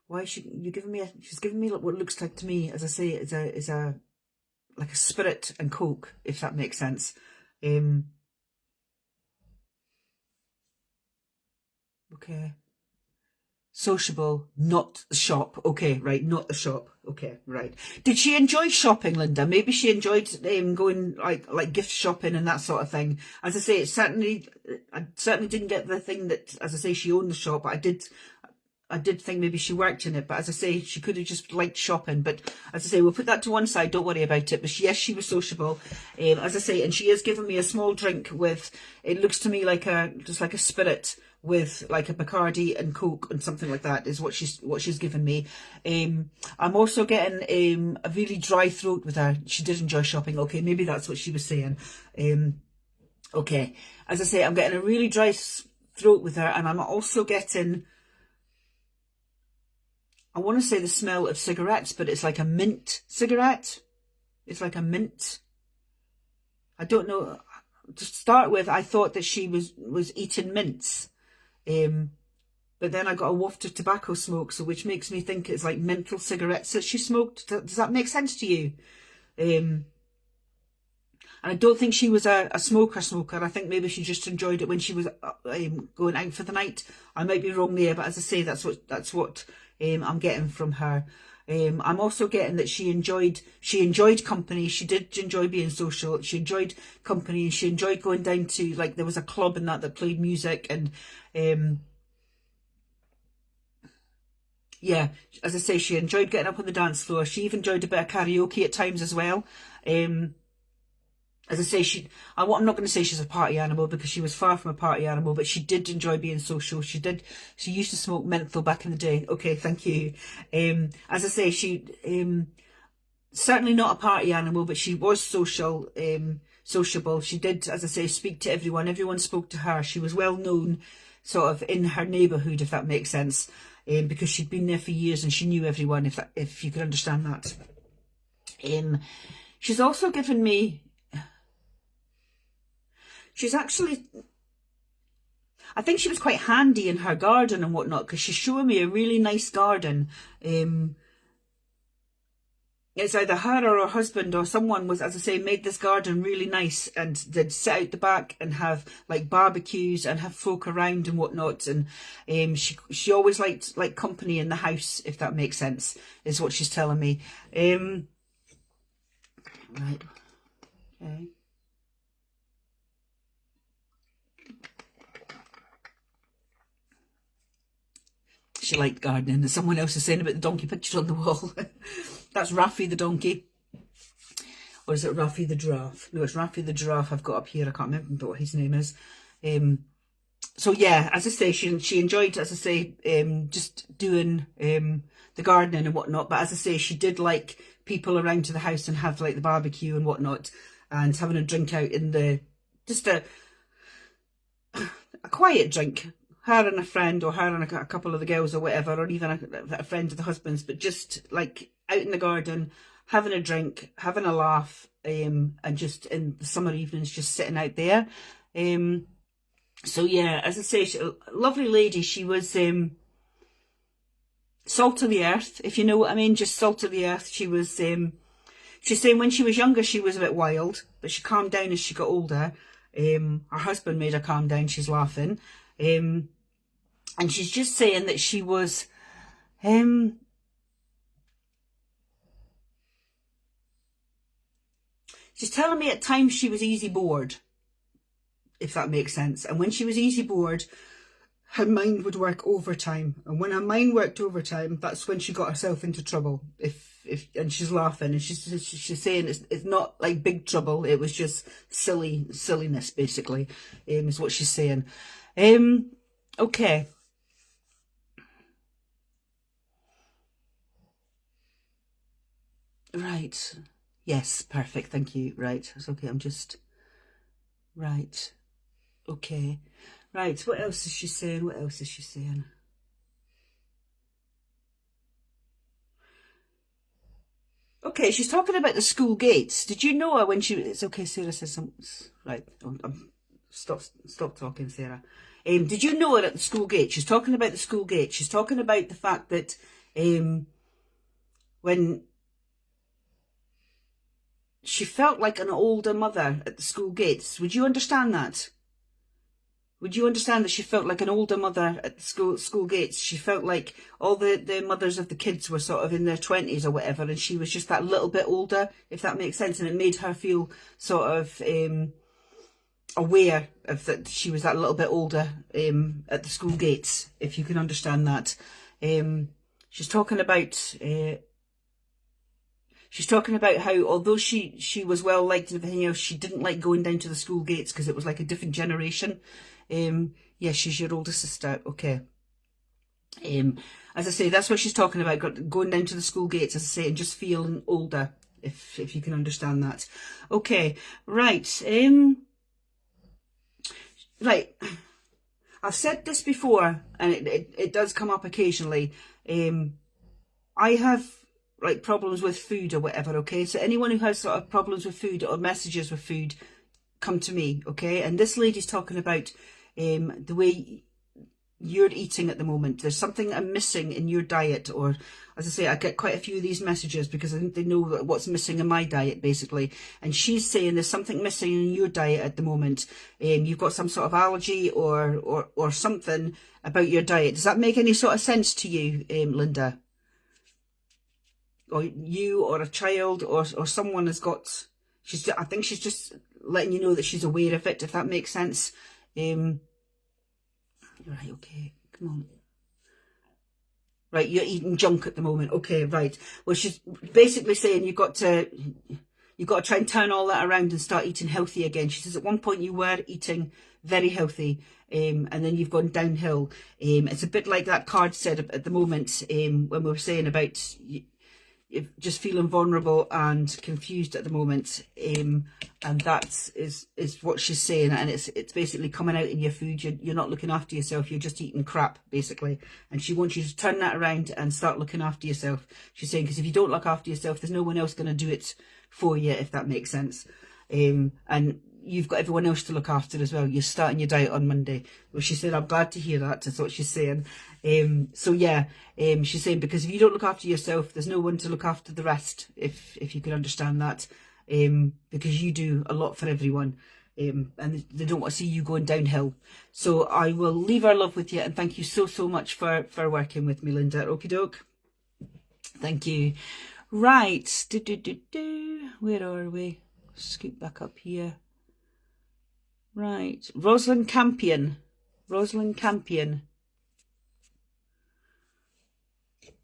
Why is you giving me she's giving me what looks like to me, as I say, is a like a spirit and Coke, if that makes sense. Okay. sociable, not the shop. Okay, right, not the shop. Okay, right. Did she enjoy shopping, Linda? Maybe she enjoyed going like gift shopping and that sort of thing. As I say, I certainly didn't get the thing that, as I say, she owned the shop. But I did think maybe she worked in it, but as I say, she could have just liked shopping. But as I say, we'll put that to one side. Don't worry about it. But yes, she was sociable. As I say, and she has given me a small drink with, it looks to me like just like a spirit with like a Bacardi and Coke and something like that is what she's given me. I'm also getting a really dry throat with her. She did enjoy shopping. Okay, maybe that's what she was saying. Okay, as I say, I'm getting a really dry throat with her, and I'm also getting, I want to say the smell of cigarettes, but it's like a mint cigarette. It's like a mint. I don't know. To start with, I thought that she was eating mints. But then I got a waft of tobacco smoke, so which makes me think it's like menthol cigarettes that she smoked. Does that make sense to you? And I don't think she was a smoker. I think maybe she just enjoyed it when she was going out for the night. I might be wrong there, but as I say, that's what I'm getting from her. I'm also getting that she enjoyed company. She did enjoy being social. She enjoyed company, and she enjoyed going down to, like, there was a club and that played music, and yeah, as I say, she enjoyed getting up on the dance floor. She even enjoyed a bit of karaoke at times as well. As I say, I'm not going to say she's a party animal, because she was far from a party animal, but she did enjoy being social. She used to smoke menthol back in the day. Okay, thank you. As I say, she certainly not a party animal, but she was sociable. She did, as I say, speak to everyone. Everyone spoke to her. She was well known sort of in her neighbourhood, if that makes sense, because she'd been there for years and she knew everyone, if you could understand that. She's also given me, I think she was quite handy in her garden and whatnot, because she's showing me a really nice garden. It's either her or her husband or someone was, as I say, made this garden really nice, and they'd sit out the back and have like barbecues and have folk around and whatnot. And she always liked like company in the house, if that makes sense, is what she's telling me. Right. Okay. She liked gardening, and someone else is saying about the donkey picture on the wall. That's Raffy the donkey. Or is it Raffy the giraffe? No, it's Raffy the giraffe I've got up here. I can't remember what his name is. So yeah, as I say, she enjoyed, as I say, just doing the gardening and whatnot. But as I say, she did like people around to the house and have like the barbecue and whatnot, and having a drink out in the, just a quiet drink. Her and a friend, or her and a couple of the girls or whatever, or even a friend of the husband's, but just like out in the garden, having a drink, having a laugh, and just in the summer evenings, just sitting out there. So yeah, as I say, a lovely lady. She was salt of the earth, if you know what I mean, just salt of the earth. She was, she's saying when she was younger, she was a bit wild, but she calmed down as she got older. Her husband made her calm down. She's laughing. And she's just saying that she was, she's telling me at times she was easy bored, if that makes sense. And when she was easy bored, her mind would work overtime. And when her mind worked overtime, that's when she got herself into trouble. And she's laughing, and she's saying it's not like big trouble. It was just silliness, basically, is what she's saying. Okay. Right. Yes, perfect. Thank you. Right. That's okay. I'm just, right. Okay. Right. What else is she saying? What else is she saying? Okay, she's talking about the school gates. Did you know her when she, it's okay, Sarah says something, right. Stop talking, Sarah. Did you know her at the school gate? She's talking about the school gate. She's talking about the fact that when she felt like an older mother at the school gates. Would you understand that? would you understand that she felt like an older mother at the school gates? She felt like all the mothers of the kids were sort of in their 20s or whatever, and she was just that little bit older, if that makes sense. And it made her feel sort of aware of that she was that little bit older at the school gates, if you can understand that. She's talking about how although she was well liked and everything else, she didn't like going down to the school gates because it was like a different generation. Yeah, she's your older sister. Okay. As I say, that's what she's talking about, going down to the school gates, as I say, and just feeling older, if you can understand that. Okay, right. Right. I've said this before, and it does come up occasionally. I have like problems with food or whatever, okay? So anyone who has sort of problems with food or messages with food, come to me, okay? And this lady's talking about the way you're eating at the moment. There's something I'm missing in your diet, or as I say, I get quite a few of these messages because I think they know what's missing in my diet, basically. And she's saying there's something missing in your diet at the moment. You've got some sort of allergy or something about your diet. Does that make any sort of sense to you, Linda? Or you, or a child, or someone has got... I think she's just letting you know that she's aware of it, if that makes sense. Right, okay, come on. Right, you're eating junk at the moment. Okay, right. Well, she's basically saying you've got to try and turn all that around and start eating healthy again. She says at one point you were eating very healthy, and then you've gone downhill. It's a bit like that card said at the moment, when we were saying about just feeling vulnerable and confused at the moment, and that is what she's saying. And it's basically coming out in your food. You're not looking after yourself, you're just eating crap, basically. And she wants you to turn that around and start looking after yourself, she's saying, because if you don't look after yourself, there's no one else going to do it for you, if that makes sense. And you've got everyone else to look after as well. You're starting your diet on Monday. Well, she said, I'm glad to hear that. That's what she's saying. So yeah, she's saying, because if you don't look after yourself, there's no one to look after the rest, if you can understand that. Because you do a lot for everyone. And they don't want to see you going downhill. So I will leave our love with you, and thank you so much for working with me, Linda. Okie doke. Thank you. Right. Where are we? Scoot back up here. Right, Rosalind Campion. Rosalind Campion.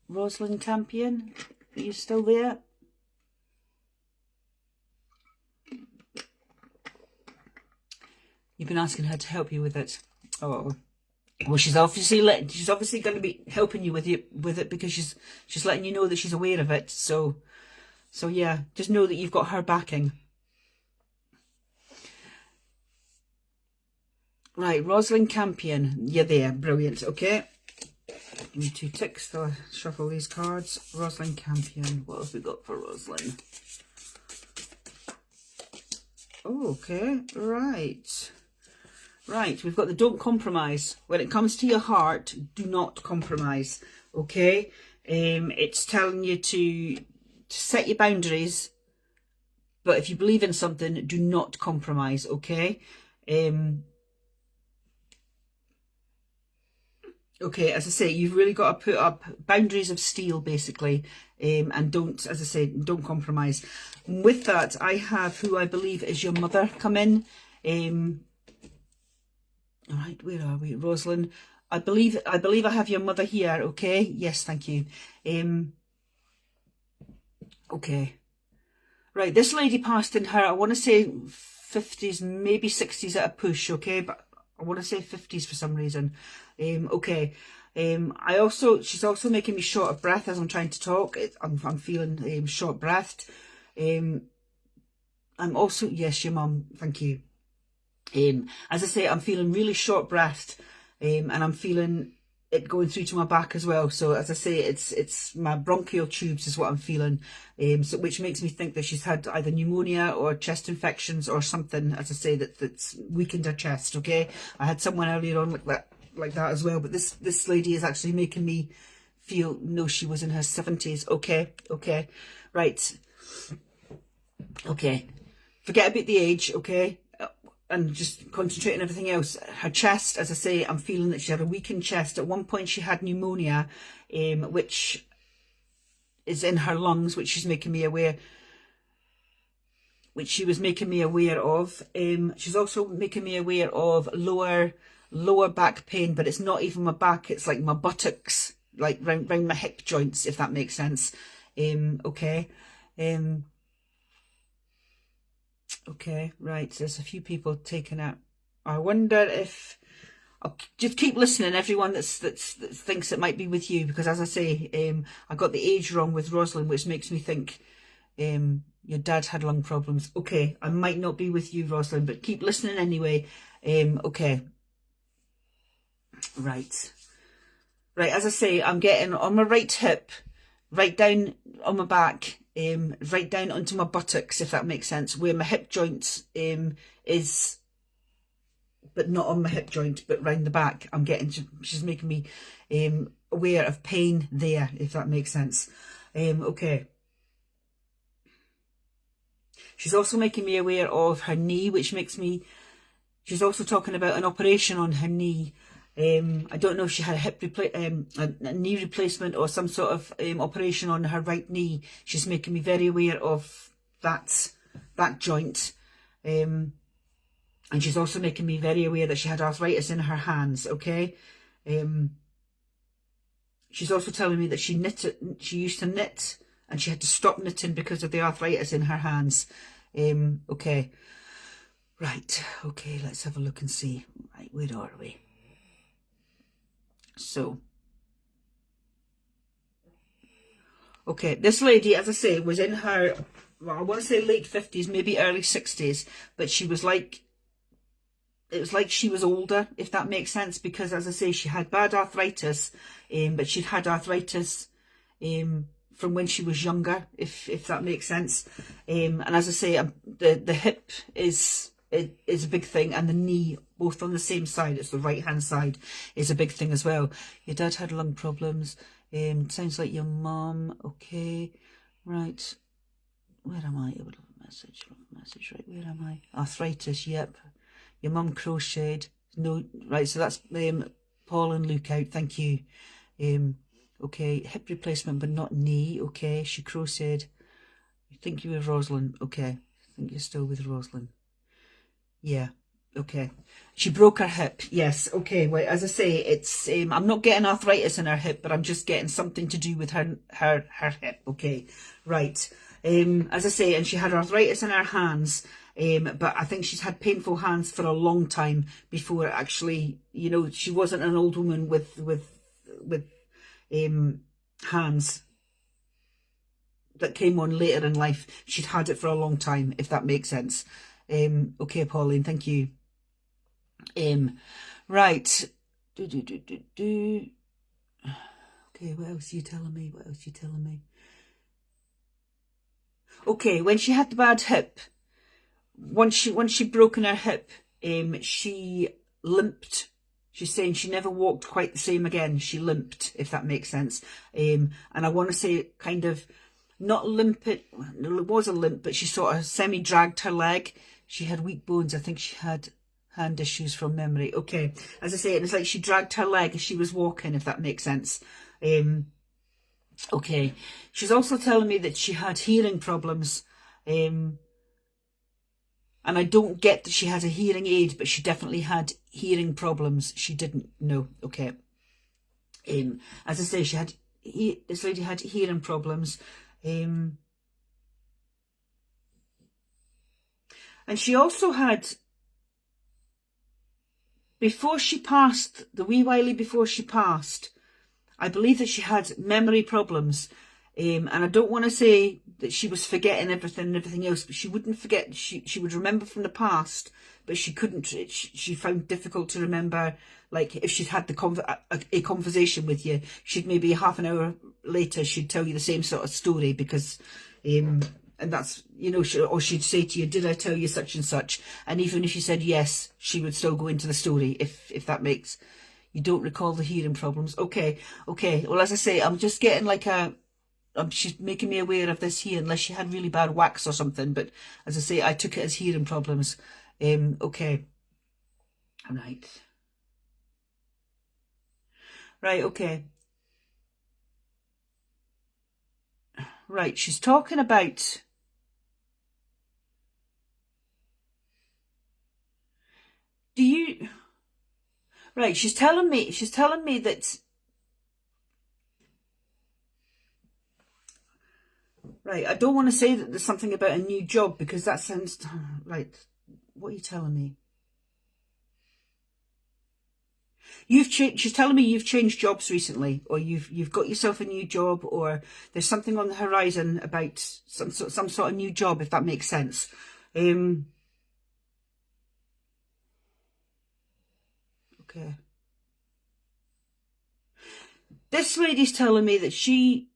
Rosalind Campion, are you still there? You've been asking her to help you with it. Oh, well, she's obviously going to be helping you with it because she's letting you know that she's aware of it. So yeah, just know that you've got her backing. Right, Rosalind Campion, you're there, brilliant, okay. Give me 2 ticks till I shuffle these cards. Rosalind Campion, what have we got for Rosalind? Oh, okay, right. Right, we've got the don't compromise. When it comes to your heart, do not compromise, okay. It's telling you to set your boundaries, but if you believe in something, do not compromise, okay. Okay, as I say, you've really got to put up boundaries of steel, basically, and don't, as I say, don't compromise. And with that, I have who I believe is your mother come in. All right, where are we? Rosalind. I believe I have your mother here, okay? Yes, thank you. Okay. Right, this lady passed in her, I want to say 50s, maybe 60s at a push, okay? But I want to say 50s for some reason. Okay. She's also making me short of breath as I'm trying to talk. I'm feeling short breathed. I'm also, yes, your mum, thank you. As I say, I'm feeling really short breathed, and I'm feeling it going through to my back as well. So as I say, it's my bronchial tubes is what I'm feeling, so which makes me think that she's had either pneumonia or chest infections or something, as I say, that's weakened her chest. Okay, I had someone earlier on like that as well, but this lady is actually making me feel, no, she was in her 70s. Okay, right, okay, forget about the age, okay. and just concentrate on everything else. Her chest, as I say, I'm feeling that she had a weakened chest. At one point she had pneumonia, which is in her lungs, which she's making me aware, which she was making me aware of. She's also making me aware of lower back pain, but it's not even my back, it's like my buttocks, like round my hip joints, if that makes sense. Okay. Okay, right, there's a few people taking it. I wonder if I'll just keep listening, everyone that thinks it might be with you, because as I say, I got the age wrong with Rosalind, which makes me think your dad had lung problems. Okay, I might not be with you, Rosalind, but keep listening anyway. Okay. Right, as I say, I'm getting on my right hip, right down on my back, right down onto my buttocks, if that makes sense, where my hip joint is, but not on my hip joint, but round the back. I'm getting, she's making me aware of pain there, if that makes sense. Okay. She's also making me aware of her knee, which makes me, she's also talking about an operation on her knee. I don't know if she had a knee replacement or some sort of operation on her right knee. She's making me very aware of that joint. And she's also making me very aware that she had arthritis in her hands, okay? She's also telling me that she used to knit and she had to stop knitting because of the arthritis in her hands. Okay. Right, okay, let's have a look and see. Right, where are we? So, okay, this lady, as I say, was in her, well, I want to say late 50s, maybe early 60s, but she was like, it was like she was older, if that makes sense, because as I say, she had bad arthritis, but she'd had arthritis from when she was younger, if that makes sense. And as I say, the hip is a big thing, and the knee, both on the same side, it's the right hand side, is a big thing as well. Your dad had lung problems. Sounds like your mum. Okay, right. Where am I? Message, right, where am I? Arthritis, yep. Your mum crocheted. No, right, so that's Paul and Luke out, thank you. Okay, hip replacement but not knee. Okay, she crocheted. I think you were Rosalind. Okay, I think you're still with Rosalind. Yeah, okay. She broke her hip. Yes, okay. Well, as I say, it's I'm not getting arthritis in her hip, but I'm just getting something to do with her hip. Okay, right. As I say, and she had arthritis in her hands. But I think she's had painful hands for a long time before actually, you know, she wasn't an old woman with hands that came on later in life. She'd had it for a long time, if that makes sense. Okay, Pauline, thank you. Right. Okay, what else are you telling me? Okay, when she had the bad hip, once she'd broken her hip, she limped. She's saying she never walked quite the same again. She limped, if that makes sense. And I want to say kind of not limp it. It was a limp, but she sort of semi-dragged her leg. She had weak bones. I think she had hand issues from memory. Okay, as I say, it's like she dragged her leg as she was walking, if that makes sense. Okay, she's also telling me that she had hearing problems. And I don't get that she has a hearing aid, but she definitely had hearing problems. She didn't know. Okay. As I say, this lady had hearing problems. And she also had, before she passed, the wee whiley before she passed, I believe that she had memory problems. And I don't want to say that she was forgetting everything and everything else, but she wouldn't forget. She would remember from the past, but she couldn't. She found it difficult to remember, like if she'd had a conversation with you, she'd maybe half an hour later she'd tell you the same sort of story because, and that's, you know, or she'd say to you, "Did I tell you such and such?" And even if you said yes, she would still go into the story. If that makes, you don't recall the hearing problems. Okay. Well, as I say, I'm just getting like she's making me aware of this here, unless she had really bad wax or something. But as I say, I took it as hearing problems. Okay. Right, okay. Right, she's talking about... Do you... Right, she's telling me that... Right, I don't want to say that there's something about a new job because that sounds... Right, what are you telling me? She's telling me you've changed jobs recently, or you've got yourself a new job, or there's something on the horizon about some sort of new job, if that makes sense. Okay. This lady's telling me that she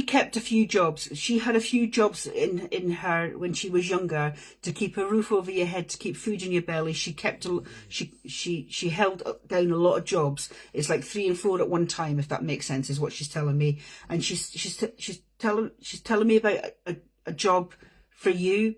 kept a few jobs. She had a few jobs in her when she was younger to keep a roof over your head, to keep food in your belly. She kept she held down a lot of jobs. It's like 3 and 4 at one time, if that makes sense, is what she's telling me. And she's telling me about a job for you.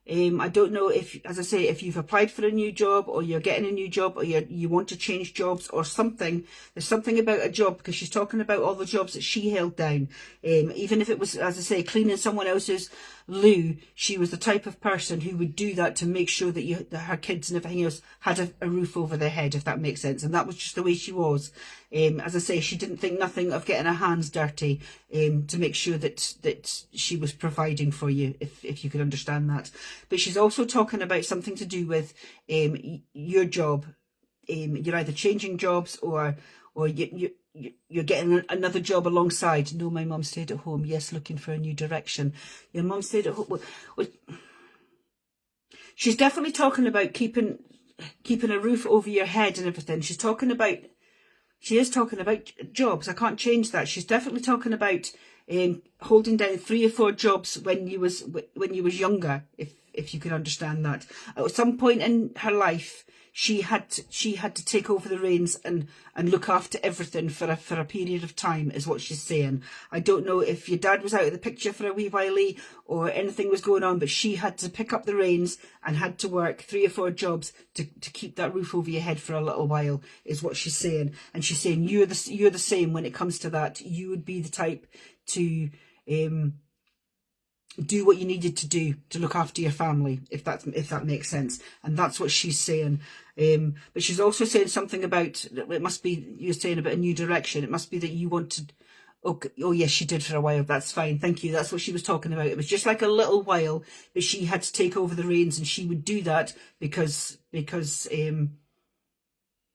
I don't know if, as I say, if you've applied for a new job, or you're getting a new job, or you want to change jobs or something. There's something about a job, because she's talking about all the jobs that she held down. Even if it was, as I say, cleaning someone else's loo, she was the type of person who would do that to make sure that her kids and everything else had a roof over their head, if that makes sense. And that was just the way she was. As I say, she didn't think nothing of getting her hands dirty to make sure that she was providing for you, if you could understand that. But she's also talking about something to do with your job. You're either changing jobs, or you're getting another job alongside. No, my mum stayed at home. Yes, looking for a new direction. Your mum stayed at home. Well, she's definitely talking about keeping a roof over your head and everything. She is talking about jobs. I can't change that. She's definitely talking about holding down 3 or 4 jobs when you was younger, if you can understand that. At some point in her life, she had to take over the reins and look after everything for a period of time, is what she's saying. I don't know if your dad was out of the picture for a wee while, or anything was going on, but she had to pick up the reins and had to work 3 or 4 jobs to keep that roof over your head for a little while, is what she's saying. And she's saying you're the same when it comes to that. You would be the type to do what you needed to do to look after your family, if that makes sense. And that's what she's saying. But she's also saying something about, it must be, you're saying about a new direction. It must be that you wanted... Oh yes, she did for a while. That's fine. Thank you. That's what she was talking about. It was just like a little while, but she had to take over the reins, and she would do that because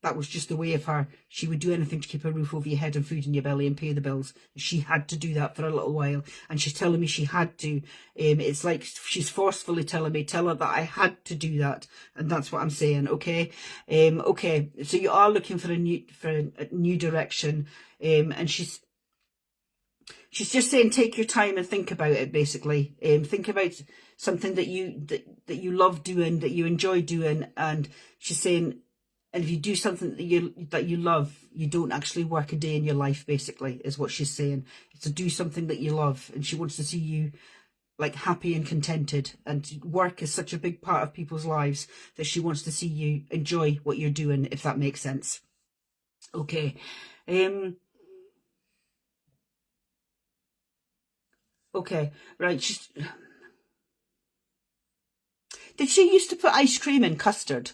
that was just the way of her. She would do anything to keep a roof over your head and food in your belly and pay the bills. She had to do that for a little while, and she's telling me she had to. It's like she's forcefully telling me, tell her that I had to do that, and that's what I'm saying. Okay, okay. So you are looking for a new direction, and she's just saying take your time and think about it. Basically, think about something that you love doing, that you enjoy doing, and she's saying. And if you do something that you love, you don't actually work a day in your life, basically, is what she's saying. It's to do something that you love, and she wants to see you like happy and contented. And work is such a big part of people's lives that she wants to see you enjoy what you're doing, if that makes sense. Okay. Okay, right. Did she used to put ice cream in custard?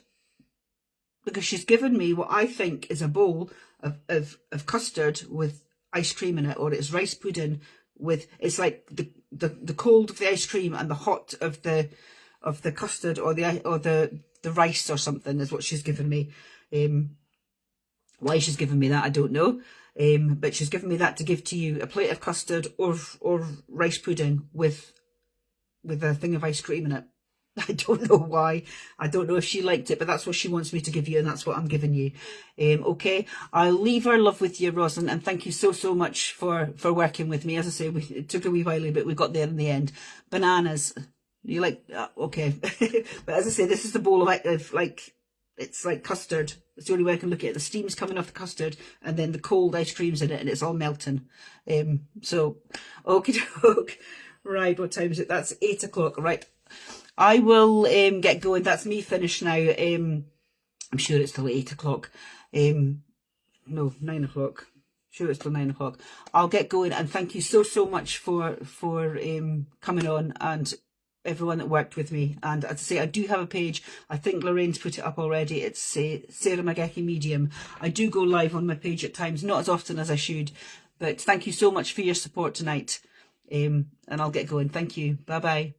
Because she's given me what I think is a bowl of custard with ice cream in it, or it's rice pudding with, it's like the cold of the ice cream and the hot of the custard, or the rice or something, is what she's given me. Why she's given me that, I don't know. But she's given me that to give to you, a plate of custard or rice pudding with a thing of ice cream in it. I don't know why. I don't know if she liked it, but that's what she wants me to give you, and that's what I'm giving you. Okay, I'll leave her love with you, Rosalind, and thank you so much for working with me. As I say, it took a wee while, but we got there in the end. Bananas. You like... okay. But as I say, this is the bowl of like... It's like custard. It's the only way I can look at it. The steam's coming off the custard, and then the cold ice cream's in it, and it's all melting. So, okie doke. Right, what time is it? That's 8 o'clock. Right. I will get going. That's me finished now. I'm sure it's till 8 o'clock. No, 9 o'clock. Sure, it's till 9 o'clock. I'll get going, and thank you so much for coming on, and everyone that worked with me. And as I say, I do have a page. I think Lorraine's put it up already. It's Sarah Mageki Medium. I do go live on my page at times, not as often as I should, but thank you so much for your support tonight. And I'll get going. Thank you. Bye bye.